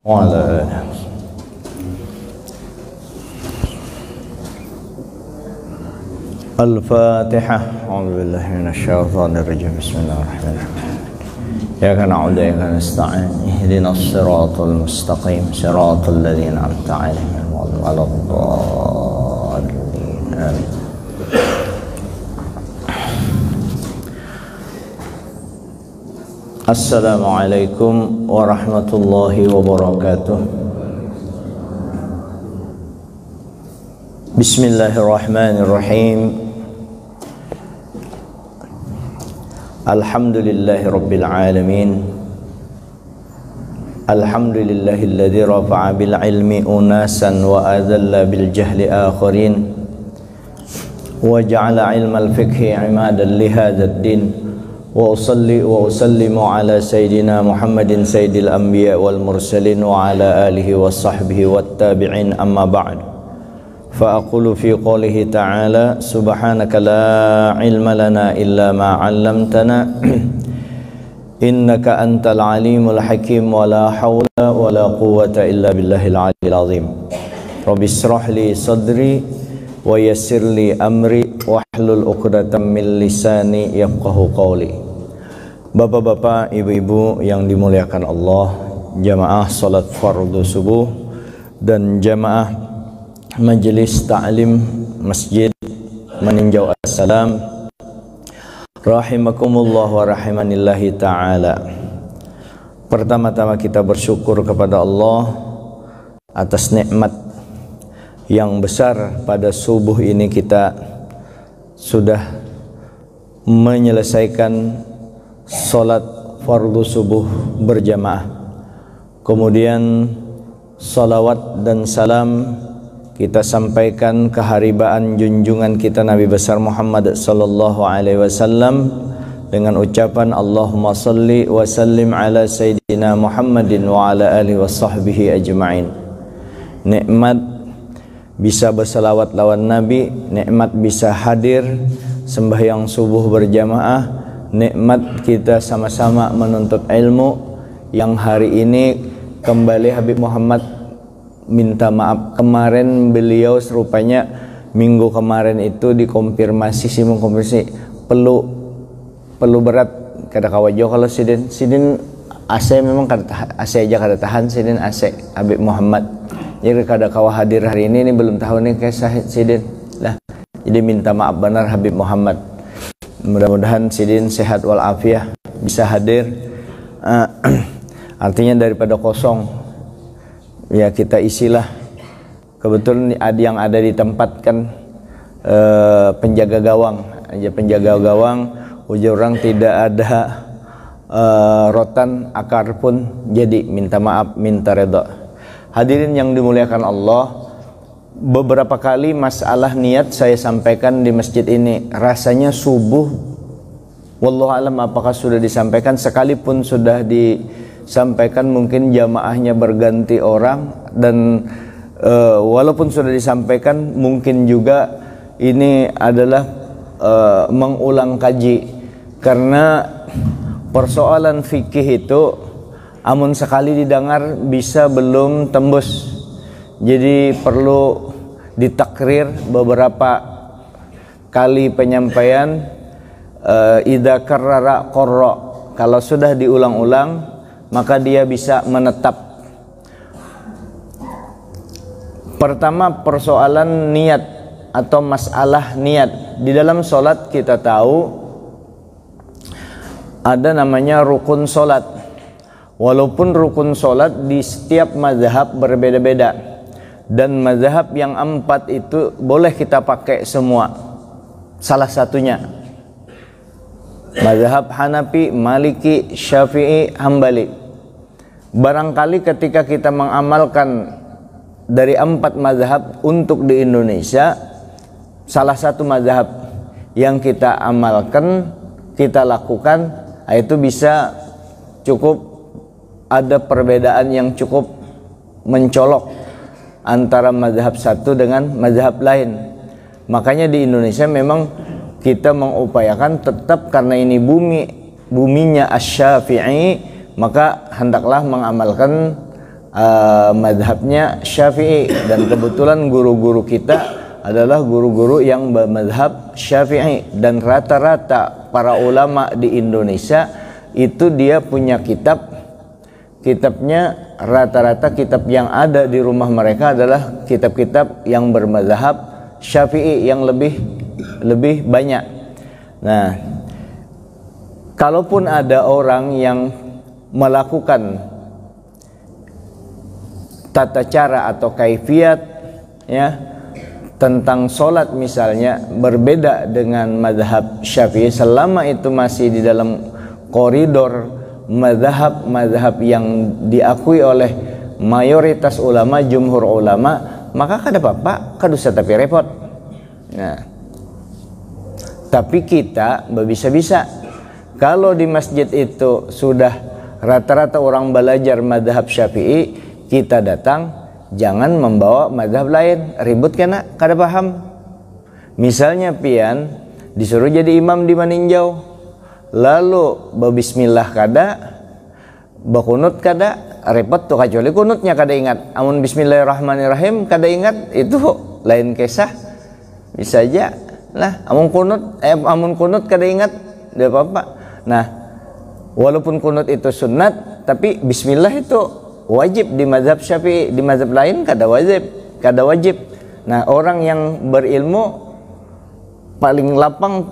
وعلى آله. الفاتحة. أعوذ بالله من الشيطان الرجيم. بسم الله الرحمن الرحيم. إياك نعبد وإياك نستعين. اهدنا الصراط المستقيم صراط الذين أنعمت عليهم غير المغضوب عليهم ولا الضالين. آمين. Assalamualaikum warahmatullahi wabarakatuh. Bismillahirrahmanirrahim. Alhamdulillahi rabbil alamin. Alhamdulillahilladzi rafa'a bil ilmi unasan wa adalla bil jahli akharin wa ja'ala ilmal fiqhi imadan li hadzal din. Wa usalli wa usallimu ala sayyidina Muhammadin sayyidil anbiya wal mursalin wa ala alihi wa sahbihi wat tabi'in, amma ba'd. Fa aqulu fi qoulihi ta'ala subhanaka la ilma lana illa ma 'allamtana innaka antal alimul hakim wa la hawla wa la quwwata illa billahil 'aliyyil 'azim. Rabbi ishrah li sadri wa yassir li amri wahlul 'uqdatam min lisani yafqahu qawli. Bapak-bapak, ibu-ibu yang dimuliakan Allah, jamaah salat fardu subuh dan jamaah majelis ta'lim masjid meninjau assalam, rahimakumullah wa rahimanillahi ta'ala. Pertama-tama kita bersyukur kepada Allah atas nikmat yang besar. Pada subuh ini kita sudah menyelesaikan salat fardu subuh berjamaah. Kemudian salawat dan salam kita sampaikan keharibaan junjungan kita Nabi besar Muhammad sallallahu alaihi wasallam dengan ucapan Allahumma salli wa sallim ala sayyidina Muhammadin wa ala alihi washabbihi ajma'in. Nikmat bisa berselawat lawan Nabi, nikmat bisa hadir sembahyang subuh berjamaah, nikmat kita sama-sama menuntut ilmu. Yang hari ini kembali Habib Muhammad minta maaf, kemarin beliau serupanya minggu kemarin itu dikonfirmasi perlu berat kada kawajo kalau sidin AC memang kada AC aja kada tahan sidin AC Habib Muhammad. Jadi kada kawa hadir hari ini belum tahu nih kayak sidin lah. Jadi minta maaf benar Habib Muhammad. Mudah-mudahan sidin sehat walafiat bisa hadir. Artinya daripada kosong ya kita isilah. Kebetulan ada yang ada di tempat kan penjaga gawang aja, penjaga gawang ujar orang tidak ada rotan akar pun, jadi minta maaf, minta redha. Hadirin yang dimuliakan Allah, beberapa kali masalah niat saya sampaikan di masjid ini. Rasanya subuh, wallahu alam apakah sudah disampaikan, sekalipun sudah disampaikan mungkin jamaahnya berganti orang. Dan walaupun sudah disampaikan mungkin juga ini adalah mengulang kaji. Karena persoalan fikih itu amun sekali didengar bisa belum tembus. Jadi perlu ditakrir beberapa kali penyampaian. Idza karrara qarra, kalau sudah diulang-ulang maka dia bisa menetap. Pertama, persoalan niat atau masalah niat. Di dalam solat kita tahu ada namanya rukun solat. Walaupun rukun solat di setiap mazhab berbeda-beda, dan mazhab yang 4 itu boleh kita pakai semua. Salah satunya mazhab Hanafi, Maliki, Syafi'i, Hambali. Barangkali ketika kita mengamalkan dari 4 mazhab untuk di Indonesia, salah satu mazhab yang kita amalkan, kita lakukan, itu bisa cukup ada perbedaan yang cukup mencolok antara mazhab satu dengan mazhab lain. Makanya di Indonesia memang kita mengupayakan tetap, karena ini buminya Asy-Syafi'i, maka hendaklah mengamalkan madhabnya Syafi'i, dan kebetulan guru-guru kita adalah guru-guru yang bermadhab Syafi'i, dan rata-rata para ulama di Indonesia itu dia punya kitabnya rata-rata kitab yang ada di rumah mereka adalah kitab-kitab yang bermadhab Syafi'i yang lebih banyak. Nah, kalaupun ada orang yang melakukan tata cara atau kaifiat ya tentang sholat misalnya berbeda dengan madhab Syafi'i, selama itu masih di dalam koridor madhab yang diakui oleh mayoritas ulama, jumhur ulama, maka kada apa-apa, kada usah tapi repot. Nah, tapi kita bisa-bisa kalau di masjid itu sudah rata-rata orang belajar madhab Syafi'i, kita datang jangan membawa madhab lain, ribut kena kada paham. Misalnya pian disuruh jadi imam di maninjau, lalu berbismillah kada, berkunut kada, repot tuh, kecuali kunutnya kada ingat. Amun bismillahirrahmanirrahim kada ingat, itu lain kisah. Bisa aja lah, amun kunut kada ingat, tidak apa-apa. Nah, walaupun kunut itu sunat, tapi bismillah itu wajib di mazhab Syafi'i, di mazhab lain kada wajib. Nah, orang yang berilmu paling lapang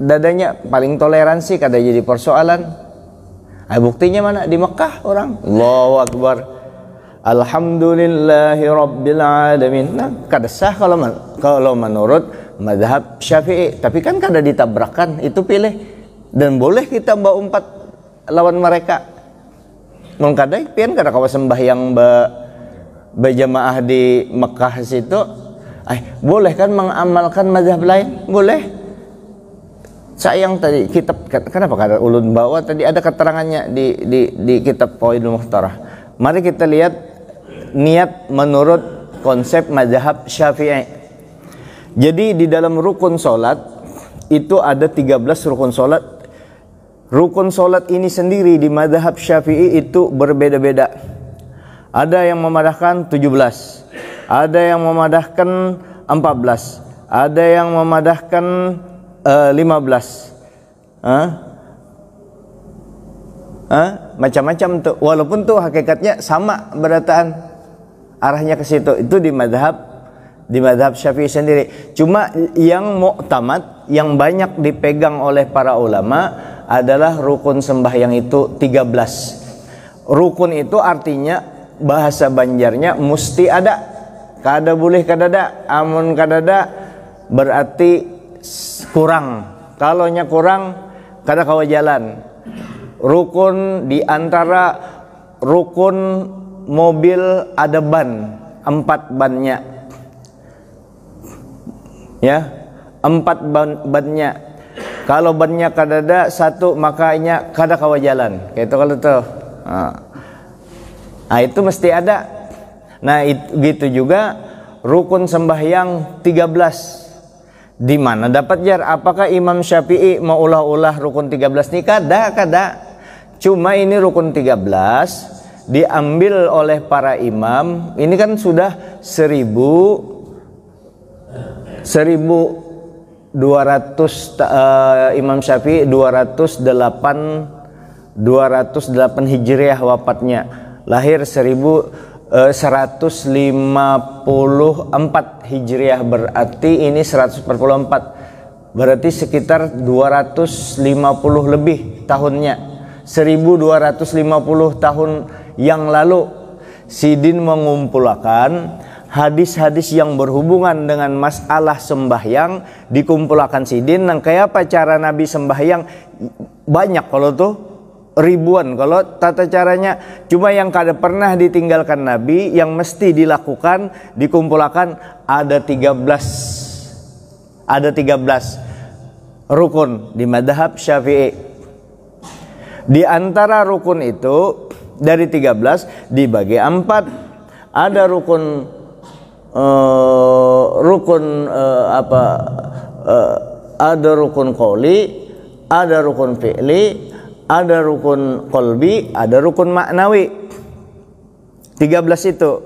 dadanya, paling toleransi, kada jadi persoalan. Buktinya mana? Di Mekah orang Allahu Akbar, alhamdulillahi rabbil alamin. Nah, kada sah kalau menurut mazhab Syafi'i, tapi kan kada ditabrakan, itu pilih, dan boleh kita umpat lawan mereka. Mengkadai pian kada kawa sembahyang berjamaah di Mekah situ, boleh kan mengamalkan mazhab lain? Boleh. Sayang tadi kitab, kenapa kada ulun bawa tadi, ada keterangannya di kitab Qawaidul Mukhtarah. Mari kita lihat niat menurut konsep mazhab Syafi'i. Jadi di dalam rukun salat itu ada 13 rukun salat. Rukun solat ini sendiri di mazhab Syafi'i itu berbeda-beda. Ada yang memadahkan 17, ada yang memadahkan 14, ada yang memadahkan 15. Macam-macam tuh. Walaupun tuh hakikatnya sama, berataan arahnya ke situ. Itu di mazhab Syafi'i sendiri. Cuma yang mu'tamad, yang banyak dipegang oleh para ulama adalah rukun sembahyang itu 13. Rukun itu artinya bahasa Banjarnya mesti ada. Kada boleh kadada. Amun kadada berarti kurang. Kalaunya kurang kada kawa jalan. Rukun di antara rukun mobil ada ban, 4 bannya. Ya, 4 bannya. Kalau bannya kadada 1, makanya kada kawa jalan. Kayak itu kalau tuh. Nah, itu mesti ada. Nah, gitu juga rukun sembahyang 13. Di mana dapat jar? Apakah Imam Syafi'i mau ulah-ulah rukun 13 nih? Kada. Cuma ini rukun 13 diambil oleh para imam. Ini kan sudah 1200 Imam Syafi'i 208 Hijriah wafatnya. Lahir 1154 Hijriah, berarti ini 144. Berarti sekitar 250 lebih tahunnya. 1250 tahun yang lalu Sidin mengumpulkan hadis-hadis yang berhubungan dengan masalah sembahyang, dikumpulkan Sidin. Nang kayak apa cara Nabi sembahyang? Banyak kalau tuh, ribuan kalau tata caranya. Cuma yang kada pernah ditinggalkan Nabi, yang mesti dilakukan, dikumpulkan ada 13. Ada 13 rukun di mazhab Syafi'i. Di antara rukun itu dari 13 dibagi 4. Ada rukun ada rukun qauli, ada rukun fi'li, ada rukun qalbi, ada rukun maknawi. 13 itu.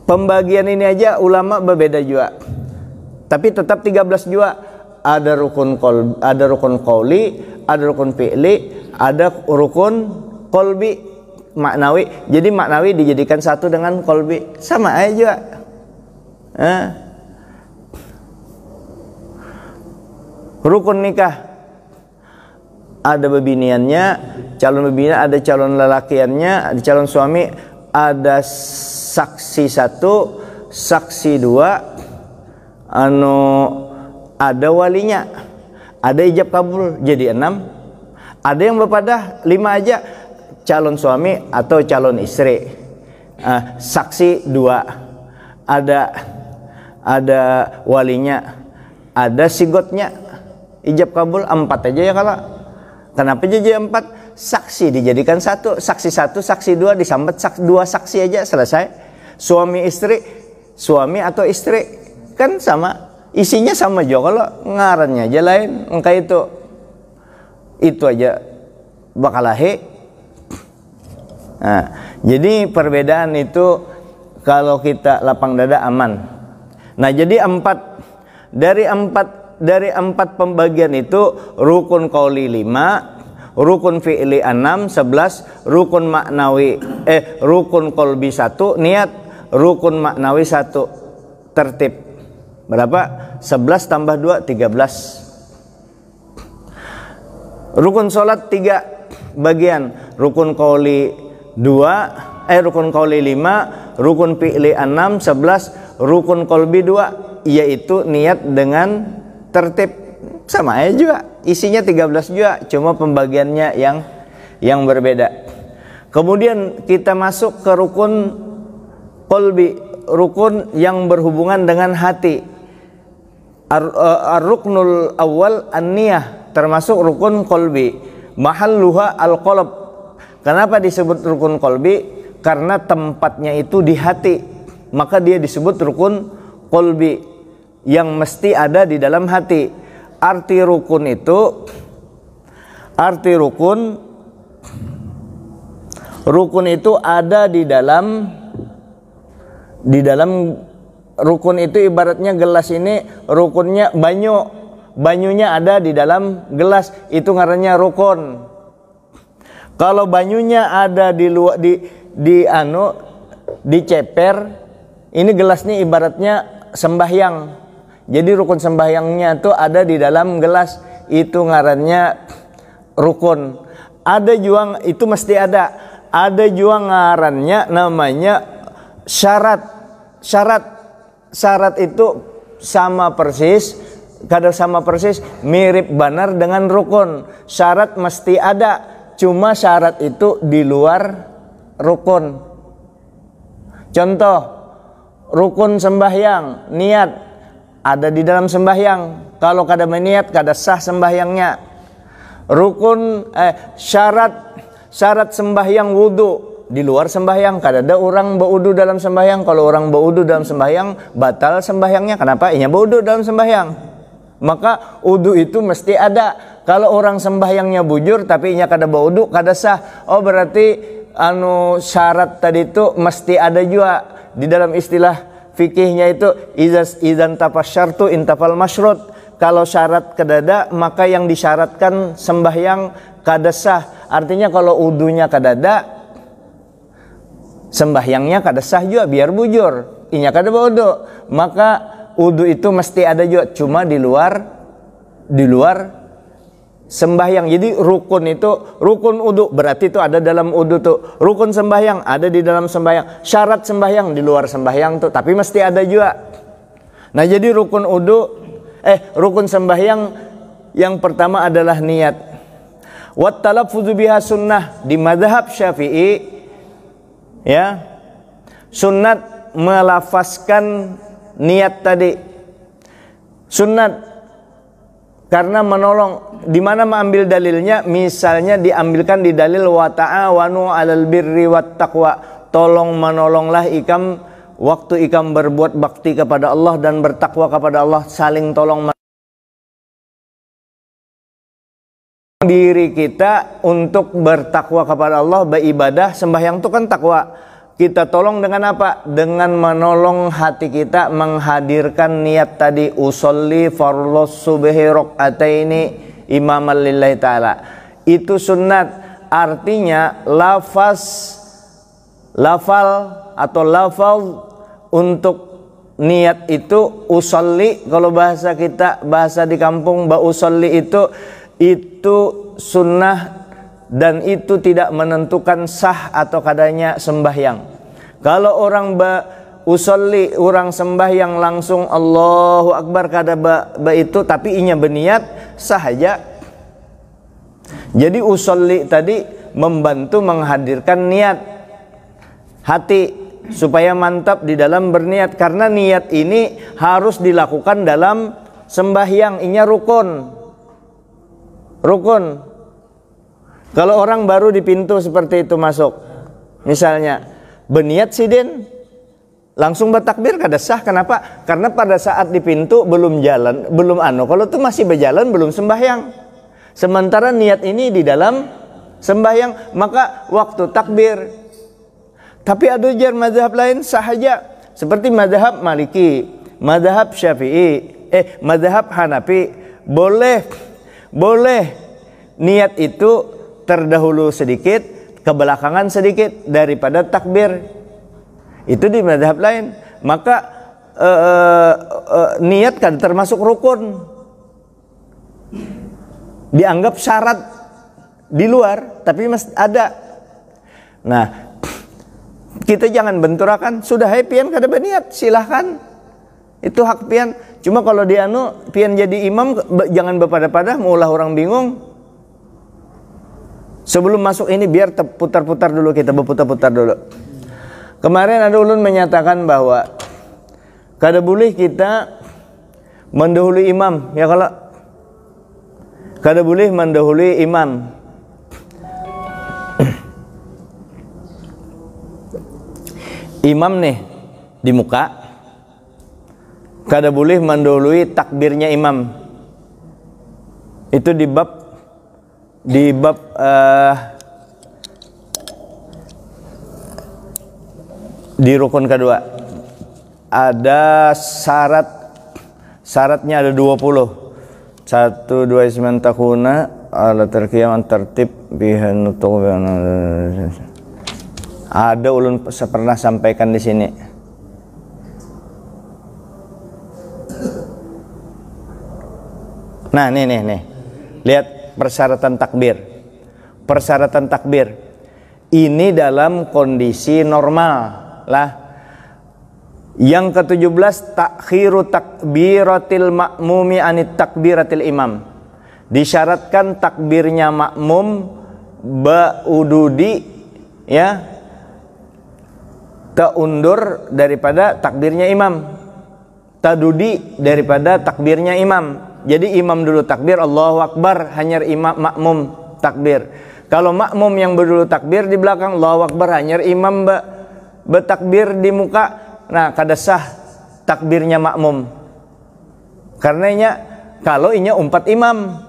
Pembagian ini aja ulama berbeda juga. Tapi tetap 13 juga. Ada rukun qauli, ada rukun fi'li, ada rukun qalbi, maknawi. Jadi maknawi dijadikan satu dengan qalbi, sama aja juga. Rukun nikah, ada bebiniannya, calon bebinian, ada calon lelakiannya, ada calon suami, ada saksi 1, saksi 2, ada walinya, ada ijab kabul jadi 6, ada yang berpadah 5 aja, calon suami atau calon istri, saksi 2, ada walinya, ada sigotnya, ijab kabul 4 aja ya kalau. Kenapa jadi 4? Saksi dijadikan 1, saksi 1, saksi 2 disambet 2 saksi aja selesai. Suami istri, suami atau istri kan sama, isinya sama juga, kalau ngarannya aja lain. Engka itu aja bakal lahir. Nah, jadi perbedaan itu kalau kita lapang dada aman. Nah, jadi 4 dari 4 pembagian itu, rukun qauli 5, rukun fi'li 6, 11, rukun maknawi rukun qalbi 1, niat, rukun maknawi 1, tertib. Berapa? 11 tambah 2 13. Rukun salat 3 bagian, rukun qauli 2, rukun qauli 5, rukun fi'li 6, 11, rukun qalbi 2, yaitu niat dengan tertib, sama aja juga, isinya 13 juga, cuma pembagiannya yang berbeda. Kemudian kita masuk ke rukun qalbi, rukun yang berhubungan dengan hati. Ar-ruknul awal an-niyah, termasuk rukun qalbi, mahalluha al-qalb. Kenapa disebut rukun qalbi? Karena tempatnya itu di hati, maka dia disebut rukun qalbi, yang mesti ada di dalam hati. Arti rukun itu ada di dalam rukun itu ibaratnya gelas ini, rukunnya banyunya ada di dalam gelas, itu ngarannya rukun. Kalau banyunya ada di luar, di ceper, ini gelas nih ibaratnya sembahyang. Jadi rukun sembahyangnya itu ada di dalam gelas, itu ngarannya rukun. Ada juga, itu mesti ada. Ada juga ngarannya namanya syarat. Syarat itu sama persis, kadang sama persis, mirip benar dengan rukun. Syarat mesti ada, cuma syarat itu di luar rukun. Contoh, rukun sembahyang, niat ada di dalam sembahyang. Kalau kada meniat, kada sah sembahyangnya. Rukun syarat sembahyang wudu di luar sembahyang. Kada ada orang berwudu dalam sembahyang. Kalau orang berwudu dalam sembahyang, batal sembahyangnya. Kenapa? Inya berwudu dalam sembahyang. Maka wudu itu mesti ada. Kalau orang sembahyangnya bujur tapi inya kada berwudu, kada sah. Oh, berarti syarat tadi itu mesti ada juga. Di dalam istilah fikihnya itu idzan tafasyartu intafal masyrut. Kalau syarat kedada, maka yang disyaratkan sembahyang kada sah. Artinya kalau udunya kadada, sembahyangnya kada sah juga, biar bujur inya kada baudu, maka udu itu mesti ada juga, cuma di luar sembahyang. Jadi rukun itu, rukun udu berarti itu ada dalam udu tuh. Rukun sembahyang ada di dalam sembahyang. Syarat sembahyang di luar sembahyang tuh, tapi mesti ada juga. Nah, jadi rukun rukun sembahyang yang pertama adalah niat. Wat talaffuzu biha sunnah di mazhab Syafi'i, ya. Sunnat melafazkan niat tadi. Sunnat karena menolong. Di mana mengambil dalilnya? Misalnya diambilkan di dalil wa ta'awanu 'alal birri wat taqwa. Tolong menolonglah ikam waktu ikam berbuat bakti kepada Allah dan bertakwa kepada Allah, saling tolong diri kita untuk bertakwa kepada Allah, beribadah. Sembahyang itu kan takwa. Kita tolong dengan apa? Dengan menolong hati kita menghadirkan niat tadi, usolli fardhus subhi raqataini imaman lillahi ta'ala. Itu sunnat, artinya lafal atau lafaz untuk niat itu usolli. Kalau bahasa kita, bahasa di kampung, usolli itu sunnah, dan itu tidak menentukan sah atau kadanya sembahyang. Kalau orang usolli, orang sembahyang langsung Allahu Akbar kada itu, tapi inya berniat, sah aja. Jadi usolli tadi membantu menghadirkan niat hati supaya mantap di dalam berniat, karena niat ini harus dilakukan dalam sembahyang. Inya rukun. Kalau orang baru di pintu seperti itu masuk, misalnya berniat sidin langsung bertakbir kada sah. Kenapa? Karena pada saat di pintu belum jalan, belum kalau itu masih berjalan, belum sembahyang. Sementara niat ini di dalam sembahyang, maka waktu takbir. Tapi ada jar mazhab lain sahaja, seperti mazhab Maliki, mazhab Syafi'i, mazhab Hanafi, boleh niat itu terdahulu sedikit, kebelakangan sedikit daripada takbir. Itu di mazhab lain. Maka niat kan termasuk rukun, dianggap syarat di luar, tapi mesti ada. Nah, kita jangan benturakan. Sudah pian kada berniat, silahkan, itu hak pian. Cuma kalau dia pian jadi imam, jangan berpada-pada, maulah orang bingung. Sebelum masuk ini biar putar-putar dulu, kita berputar-putar dulu. Kemarin ada ulun menyatakan bahwa kada boleh kita mendahului imam, ya. Kalau kada boleh mendahului imam. Imam nih di muka, kada boleh mendahului takbirnya imam. Itu di bab di rukun kedua. Ada syaratnya ada 20. 1, 2 isman takuna ala terqiyam tertib bihan nutuq. Ada ulun pernah sampaikan di sini. Nah, nih. Lihat persyaratan takbir. Persyaratan takbir. Ini dalam kondisi normal lah. Yang ke-17, takhiru takbiratil ma'mumi anit takbiratil imam. Disyaratkan takbirnya makmum ba'ududi, ya, keundur daripada takbirnya imam, tadudi daripada takbirnya imam. Jadi imam dulu takbir Allahu Akbar, hanya imam makmum takbir. Kalau makmum yang dulu takbir di belakang Allahu Akbar, hanya imam bertakbir di muka, nah kada sah takbirnya makmum. Karenanya kalau inya umpat imam,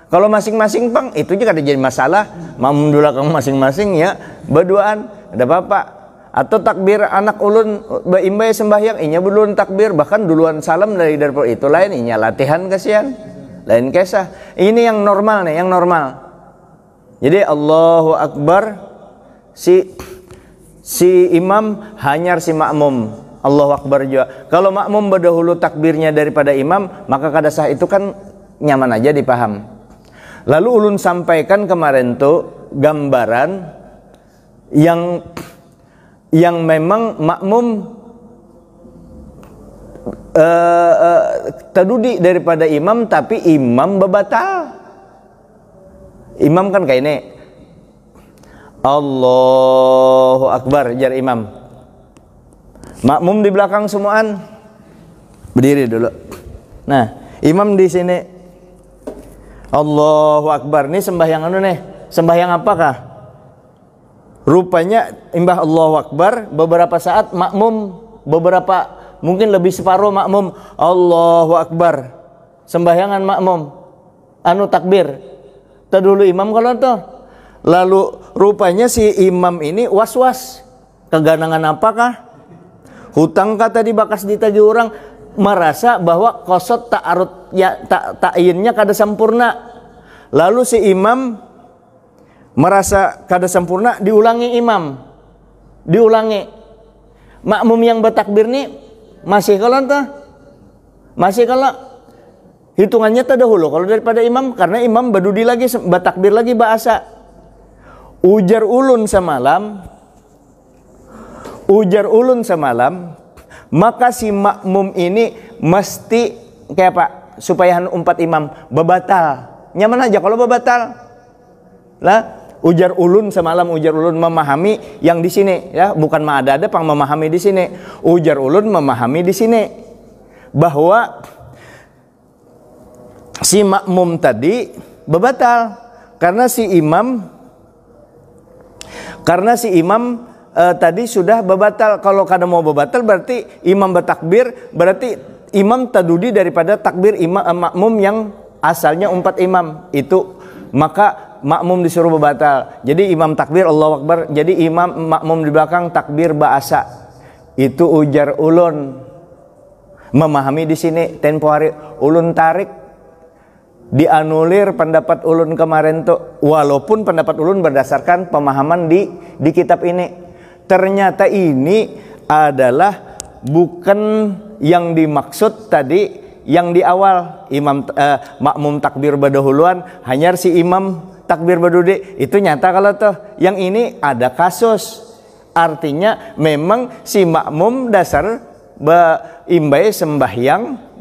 kalau masing-masing pang itu juga kada jadi masalah. Makmum dulu belakang masing-masing, ya, berduaan, ada apa-apa. Atau takbir anak ulun beimbai sembahyang, inya duluan takbir, bahkan duluan salam daripada itu lain, inya latihan kasihan, lain kisah. Ini yang normal nih, yang normal. Jadi Allahu Akbar, si imam hanyar si makmum Allahu Akbar juga. Kalau makmum berdahulu takbirnya daripada imam, maka kada sah. Itu kan nyaman aja dipaham. Lalu ulun sampaikan kemarin tuh gambaran yang memang makmum tadudi daripada imam, tapi imam bebatal. Imam kan kayak ini, Allahu Akbar, jar imam. Makmum di belakang semuaan berdiri dulu. Nah, imam di sini Allahu Akbar. Ini sembahyang sembahyang apakah? Rupanya imbah Allahu Akbar, beberapa saat makmum, mungkin lebih separuh makmum Allahu Akbar, sembahyangan makmum takbir. dulu imam kalau tuh. Lalu rupanya si imam ini was-was. Keganangan apakah? Hutang kata dibakas ditagih orang, merasa bahwa qasad ta'arud ya ta'yinnya kada sempurna. Lalu si imam merasa kada sempurna, diulangi imam. Diulangi. Makmum yang bertakbir nih masih kalau tuh. Masih kalau hitungannya terdahulu kalau daripada imam, karena imam badudi lagi bertakbir lagi bahasa. Ujar ulun semalam, maka si makmum ini mesti kayak apa? Supaya umpat imam bebatal. Nyaman aja kalau bebatal. Lah, ujar ulun memahami yang di sini ya, bukan ada pang memahami di sini. Ujar ulun memahami di sini bahwa si makmum tadi bebatal karena si imam tadi sudah bebatal. Kalau kada mau bebatal berarti imam bertakbir, berarti imam tadudi daripada takbir makmum yang asalnya umpat imam itu, maka makmum disuruh bebatal. Jadi imam takbir Allahu Akbar, jadi makmum di belakang takbir bahasa. Itu ujar ulun memahami di sini tempo hari ulun tarik, dianulir pendapat ulun kemarin tuh, walaupun pendapat ulun berdasarkan pemahaman di kitab ini. Ternyata ini adalah bukan yang dimaksud tadi yang di awal makmum takbir berdahuluan, hanya si imam takbir berdudi. Itu nyata kalau tuh. Yang ini ada kasus. Artinya memang si makmum dasar imbai sembahyang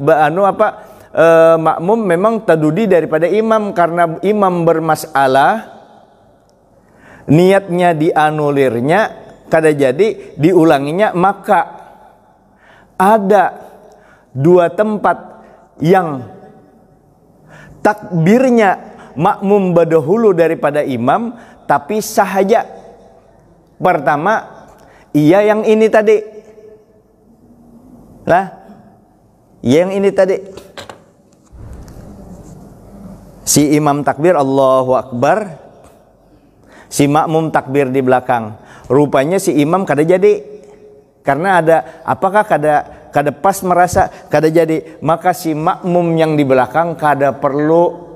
makmum memang tadudi daripada imam, karena imam bermasalah, niatnya dianulirnya kada jadi diulanginya. Maka ada dua tempat yang takbirnya makmum berdahulu daripada imam tapi sahaja. Pertama, iya yang ini tadi lah, iya yang ini tadi, si imam takbir Allahu Akbar, si makmum takbir di belakang. Rupanya si imam kada jadi, karena ada apakah kada pas merasa kada jadi. Maka si makmum yang di belakang kada perlu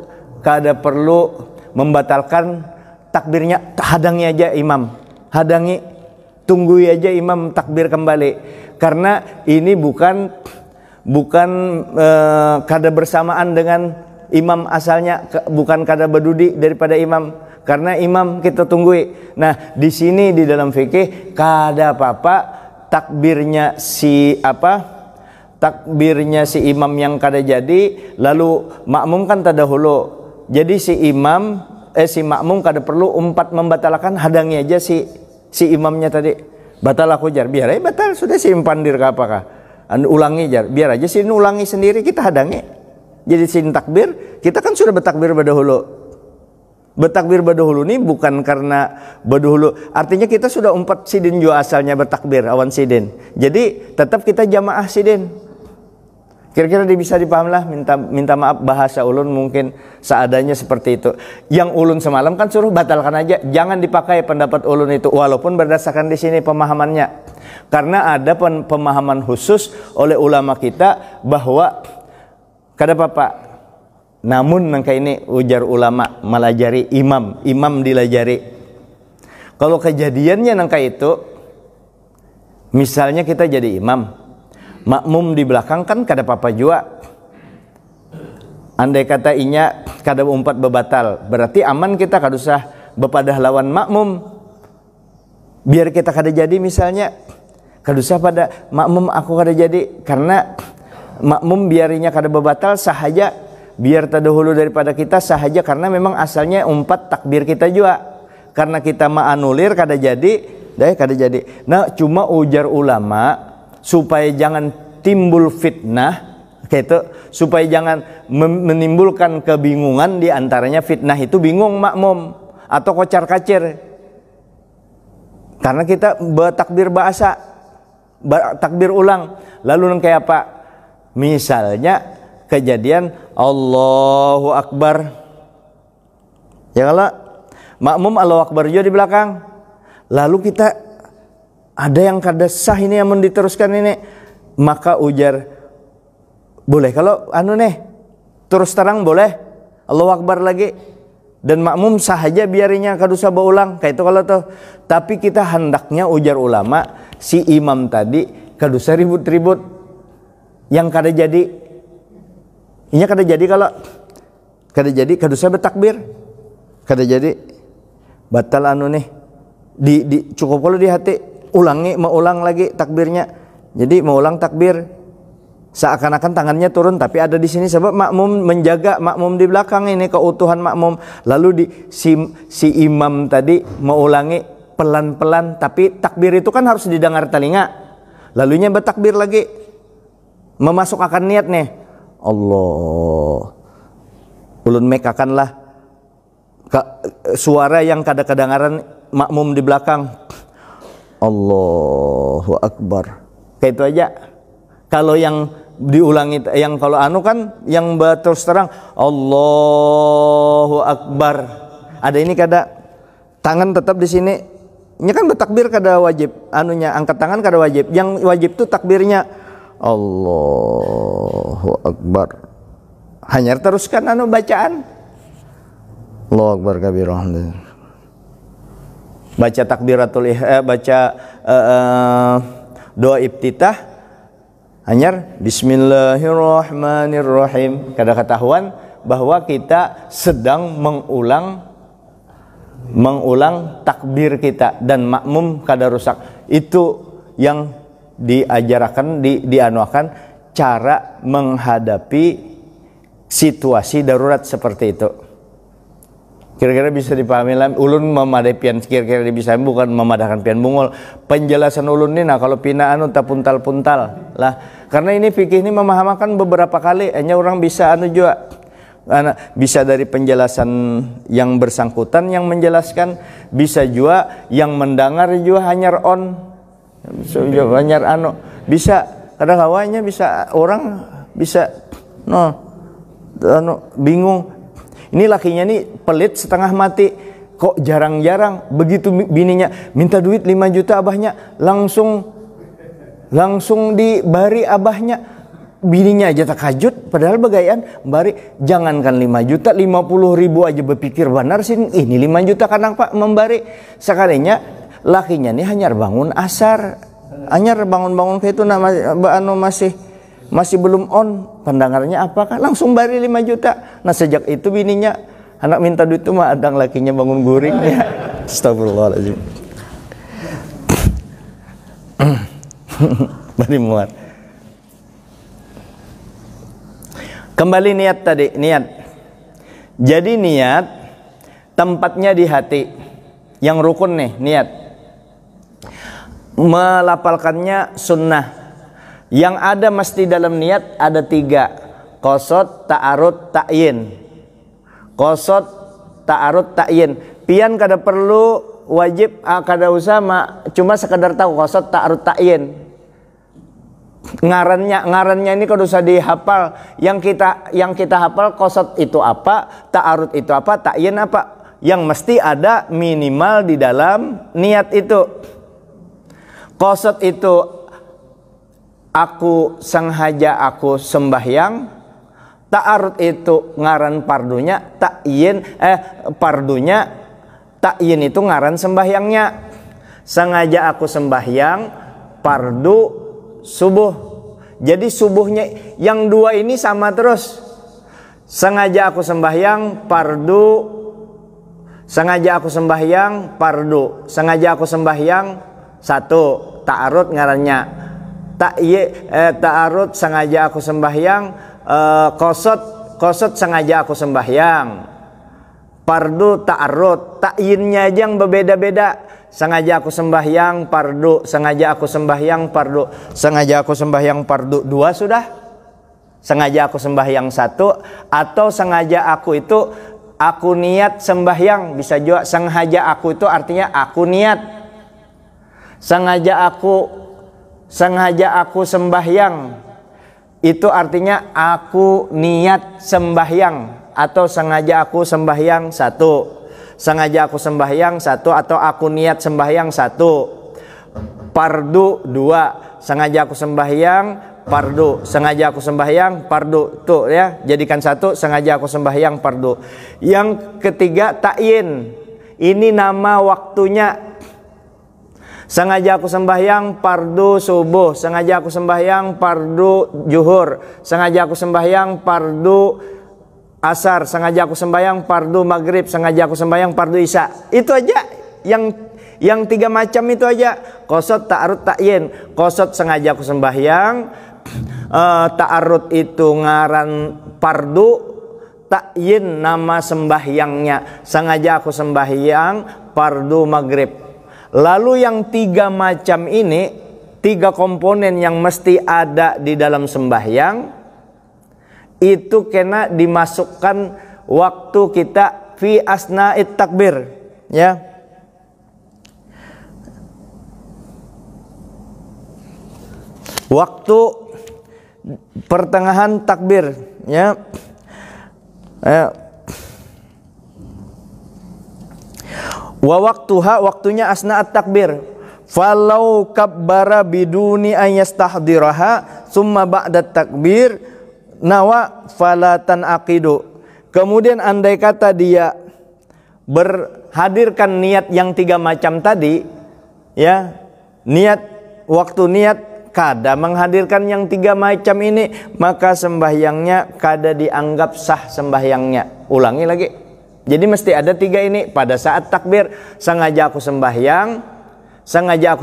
membatalkan takbirnya, hadangi aja imam, hadangi, tunggu aja imam takbir kembali. Karena ini bukan kada bersamaan dengan imam asalnya, bukan kada berdudi daripada imam. Karena imam kita tunggui. Nah, di sini di dalam fikih kada apa-apa takbirnya si imam yang kada jadi, lalu makmum kan terdahulu. Jadi si makmum kada perlu membatalkan, hadangi aja si imamnya tadi. Batal aku jar, biar aja batal, sudah si impandir ke apakah. Ulangi jar, biar aja si ulangi sendiri, kita hadangi. Jadi sin takbir, kita kan sudah bertakbir berdahulu. Bertakbir berdahulu ini bukan karena berdahulu, artinya kita sudah umpat sidin juga asalnya bertakbir awan sidin. Jadi tetap kita jamaah sidin. Kira-kira bisa dipaham lah, minta maaf bahasa ulun mungkin seadanya seperti itu. Yang ulun semalam kan suruh batalkan aja, jangan dipakai pendapat ulun itu, walaupun berdasarkan di sini pemahamannya. Karena ada pemahaman khusus oleh ulama kita bahwa kada apa-apa. Namun nangka ini ujar ulama melajari imam dilajari. Kalau kejadiannya nangka itu, misalnya kita jadi imam, makmum di belakang kan kada apa-apa juga. Andai kata inya kada umpat bebatal, berarti aman, kita kada usah bepadah lawan makmum. Biar kita kada jadi misalnya, kada usah pada makmum aku kada jadi, karena makmum biarinya kada bebatal sahaja. Biar terdahulu daripada kita sahaja, karena memang asalnya umpat takbir kita juga. Karena kita ma'anulir kada jadi, kada jadi. Nah, cuma ujar ulama supaya jangan timbul fitnah, gitu, supaya jangan menimbulkan kebingungan. Di antaranya fitnah itu bingung makmum atau kocar-kacir. Karena kita bertakbir bahasa, takbir ulang, lalu kayak apa? Misalnya kejadian Allahu Akbar, Ya kalau makmum Allahu Akbar juga di belakang, lalu kita ada yang kada sah ini yang diteruskan ini, maka ujar boleh. Kalau terus terang boleh Allahu Akbar lagi, dan makmum sah aja biarinya kada usah berulang kayak itu kalau tuh. Tapi kita hendaknya ujar ulama, si imam tadi kada usah ribut-ribut yang kada jadi. Inya kada jadi kalau kada jadi kada usah bertakbir. Kada jadi batal di cukup kalau di hati mau ulang lagi takbirnya. Jadi mau ulang takbir seakan-akan tangannya turun, tapi ada di sini sebab makmum menjaga makmum di belakang ini keutuhan makmum. Lalu si imam tadi mau ulangi pelan-pelan, tapi takbir itu kan harus didengar telinga. Lalunya bertakbir lagi, memasukkan niat nih, Allah ulun mekakanlah suara yang kadang-kadangaran makmum di belakang, Allahu Akbar, kayak itu aja. Kalau yang diulangi, yang kalau kan yang terus terang Allahu Akbar, ada ini kada tangan tetap di sini. Ini kan bertakbir kada wajib, angkat tangan kada wajib. Yang wajib itu takbirnya Allahu Akbar. Hanya teruskan bacaan Allahu Akbar kabirah. Baca takbiratul baca doa iftitah hanya Bismillahirrahmanirrahim. Kada ketahuan bahwa kita sedang mengulang takbir kita, dan makmum kada rusak. Itu yang diajarkan, dianuakan cara menghadapi situasi darurat seperti itu. Kira-kira bisa dipahami lah. Ulun memadai pian, kira-kira bisa, bukan memadahkan pian bungul. Penjelasan ulun ini kalau pina tak puntal-puntal lah. Karena ini fikih ini memahamakan beberapa kali, hanya orang bisa juga. Bisa dari penjelasan yang bersangkutan yang menjelaskan, bisa juga yang mendengar juga hanya bisa kadang hawanya bisa orang bisa bingung. Ini lakinya nih pelit setengah mati, kok jarang-jarang begitu bininya minta duit 5 juta abahnya langsung dibari abahnya. Bininya aja takajut, padahal bagaian bari, jangankan 5 juta 50.000 aja berpikir benar sih, ini 5 juta kadang Pak membari. Sekalinya lakinya nih hanya bangun asar, hanya bangun-bangun kayak itu masih belum on, pendengarnya apakah langsung bari 5 juta. Nah sejak itu bininya anak minta duit itu mah adang lakinya bangun guring ya. Astagfirullahaladzim. Bari muat. Kembali niat tadi, niat. Jadi niat tempatnya di hati. Yang rukun nih, niat. Melafalkannya sunnah. Yang ada mesti dalam niat ada 3. Qasad, ta'arud, ta'yin. Qasad, ta'arud, ta'yin. Pian kada perlu wajib, kada usah cuma sekedar tahu qasad, ta'arud, ta'yin. Ngarannya ini kada usah dihafal. Yang kita hafal qasad itu apa, ta'arud itu apa, ta'yin apa. Yang mesti ada minimal di dalam niat itu. Qasad itu aku sengaja aku sembahyang. Ta'arud itu ngaran pardunya, pardunya, ta'yin itu ngaran sembahyangnya. Sengaja aku sembahyang pardu subuh. Jadi subuhnya yang 2 ini sama terus. Sengaja aku sembahyang pardu, sengaja aku sembahyang pardu, sengaja aku sembahyang 1. Ta'arud ngarannya. Ta'arud sengaja aku sembahyang. Qasad sengaja aku sembahyang. Pardu ta'arud, ta'yinnya aja yang berbeda-beda. Sengaja aku sembahyang pardu, sengaja aku sembahyang pardu, sengaja aku sembahyang pardu 2 sudah. Sengaja aku sembahyang 1, atau sengaja aku itu aku niat sembahyang, bisa juga sengaja aku itu artinya aku niat. Sengaja aku sembahyang itu artinya aku niat sembahyang, atau sengaja aku sembahyang 1. sengaja aku sembahyang 1, atau aku niat sembahyang 1. Fardu 2, sengaja aku sembahyang fardu, sengaja aku sembahyang fardu. Tuh ya, jadikan 1, sengaja aku sembahyang fardu. Yang ketiga ta'yin. Ini nama waktunya. Sengaja aku sembahyang fardu subuh, sengaja aku sembahyang fardu zuhur, sengaja aku sembahyang fardu asar, sengaja aku sembahyang fardu maghrib, sengaja aku sembahyang fardu isya. Itu aja yang 3 macam itu aja. Qasad, ta'arud, ta'yin. Qasad sengaja aku sembahyang, ta'arud itu ngaran fardu, ta'yin nama sembahyangnya. Sengaja aku sembahyang fardu maghrib. Lalu yang 3 macam ini, 3 komponen yang mesti ada di dalam sembahyang, itu kena dimasukkan waktu kita fi asna'it takbir, ya. Waktu pertengahan takbir, ya. Wa waktuha, waktunya asna'at takbir. Falau kabbara biduni ayastahdiraha summa ba'da takbir nawa falatan aqidu. Kemudian andai kata dia berhadirkan niat yang 3 macam tadi, ya, niat, waktu niat kada menghadirkan yang 3 macam ini, maka sembahyangnya kada dianggap sah sembahyangnya. Ulangi lagi. Jadi mesti ada 3 ini. Pada saat takbir, sengaja aku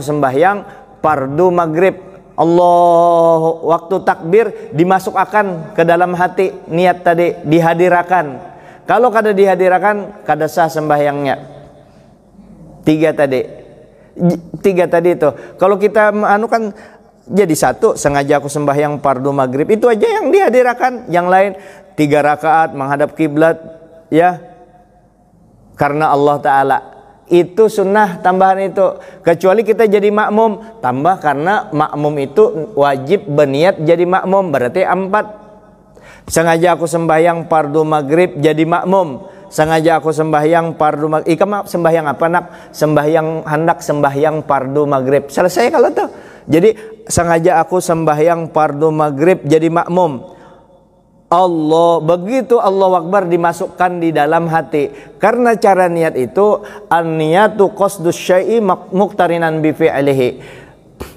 sembahyang fardu maghrib. Allah, waktu takbir dimasukkan ke dalam hati niat tadi, dihadirakan. Kalau kada dihadirakan, kada sah sembahyangnya. 3 tadi itu. Kalau kita kan jadi 1, sengaja aku sembahyang fardu maghrib, itu aja yang dihadirakan. Yang lain 3 rakaat menghadap kiblat, ya, karena Allah Ta'ala. Itu sunnah tambahan itu. Kecuali kita jadi makmum, tambah karena makmum itu wajib berniat jadi makmum, berarti 4. Sengaja aku sembahyang fardu maghrib jadi makmum, sengaja aku sembahyang fardu maghrib. Sembahyang apa nak? Hendak sembahyang fardu maghrib. Selesai kalau tuh. Jadi sengaja aku sembahyang fardu maghrib jadi makmum. Allah, begitu Allahu Akbar dimasukkan di dalam hati. Karena cara niat itu an-niyatu qasdus syai'i muqtarinan bi fi'lihi.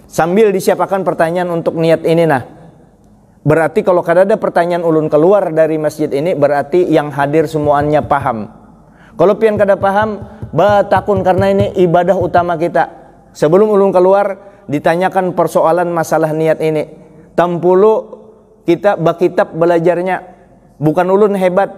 Sambil disiapkan pertanyaan untuk niat ini nah. Berarti kalau kada ada pertanyaan ulun keluar dari masjid ini, berarti yang hadir semuanya paham. Kalau pian kada paham, batakun, karena ini ibadah utama kita. Sebelum ulun keluar ditanyakan persoalan masalah niat ini. Tampulu kita bakitab belajarnya, bukan ulun hebat,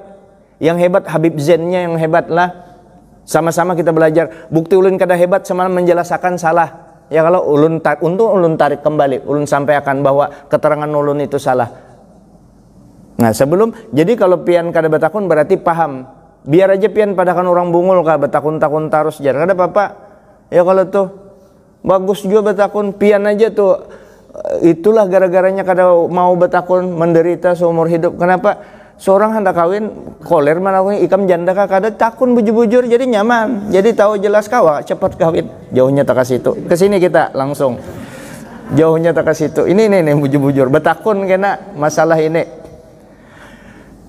yang hebat Habib Zainnya yang hebat lah. Sama-sama kita belajar. Bukti ulun kada hebat semalam menjelaskan salah. Ya kalau ulun untung ulun tarik kembali, ulun sampaikan bahwa keterangan ulun itu salah. Nah sebelum, jadi kalau pian kada batakun berarti paham. Biar aja pian padakan orang bungul kada batakun-takun tarus jar kada apa-apa. Ya kalau tuh bagus juga batakun, pian aja tuh. Itulah gara-garanya kada mau batakun, menderita seumur hidup. Kenapa? Seorang hendak kawin koler mana ikam janda kada takun bujur-bujur, jadi nyaman, jadi tahu jelas kawa cepat kawin. Jauhnya tak kasih itu. Kesini kita langsung. Jauhnya tak kasih itu. Ini bujur-bujur batakun kena masalah ini.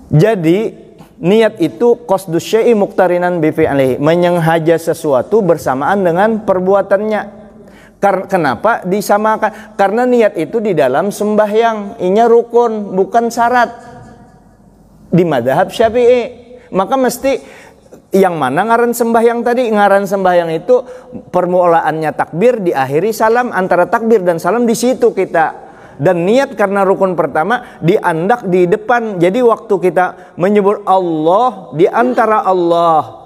Jadi niat itu qasdus syai'i muqtarinan bi fi'lihi, menyengaja sesuatu bersamaan dengan perbuatannya. Kenapa disamakan? Karena niat itu di dalam sembahyang, inya rukun, bukan syarat. Di mazhab Syafi'i, maka mesti yang mana ngaran sembahyang tadi? Ngaran sembahyang itu permulaannya takbir, diakhiri salam, antara takbir dan salam di situ kita. Dan niat karena rukun pertama diandak di depan. Jadi waktu kita menyebut Allah, di antara Allah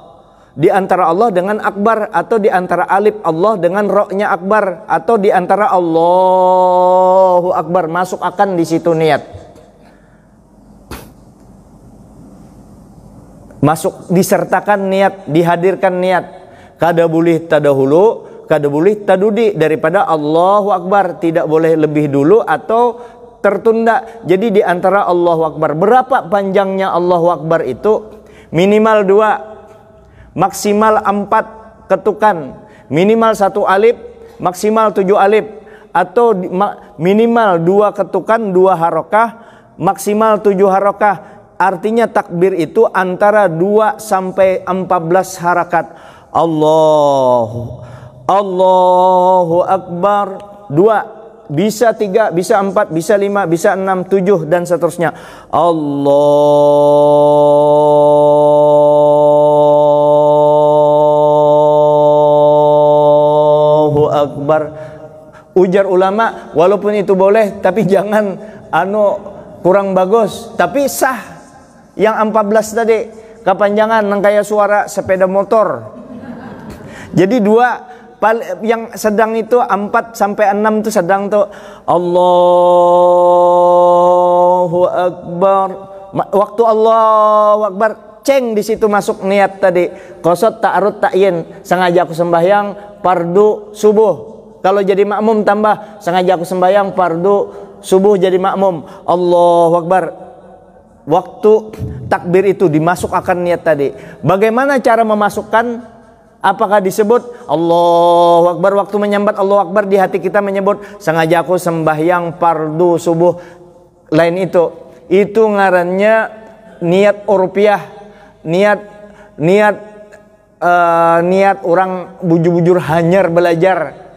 dengan akbar, atau di antara alif Allah dengan roknya akbar, atau di antara Allahu akbar, masuk akan di situ niat. Masuk disertakan niat, dihadirkan niat. Kada boleh tadahulu, kada boleh tadudi daripada Allahu akbar, tidak boleh lebih dulu atau tertunda. Jadi di antara Allahu akbar, berapa panjangnya Allahu akbar itu? Minimal 2. maksimal 4 ketukan, minimal 1 alif, maksimal 7 alif, atau minimal 2 ketukan 2 harokah, maksimal 7 harokah. Artinya takbir itu antara 2 sampai 14 harakat. Allahu Akbar. 2, bisa 3, bisa 4, bisa 5, bisa 6, 7 dan seterusnya. Allahu Akbar. Ujar ulama, walaupun itu boleh, tapi jangan kurang bagus, tapi sah. Yang 14 tadi kepanjangan nang kayak suara sepeda motor. Jadi 2, yang sedang itu 4 sampai 6 itu sedang tuh. Allahu Akbar. Waktu Allahu Akbar, ceng di situ masuk niat tadi. Qasad ta'arud ta'yin, sengaja aku sembahyang fardu subuh. Kalau jadi makmum tambah, sengaja aku sembahyang fardu subuh jadi makmum. Allahu Akbar. Waktu takbir itu dimasukkan niat tadi. Bagaimana cara memasukkan? Apakah disebut Allahu Akbar waktu menyambat Allahu Akbar, di hati kita menyebut sengaja aku sembahyang fardu subuh? Lain itu ngarannya niat urfiah, niat orang bujur-bujur hanyar belajar.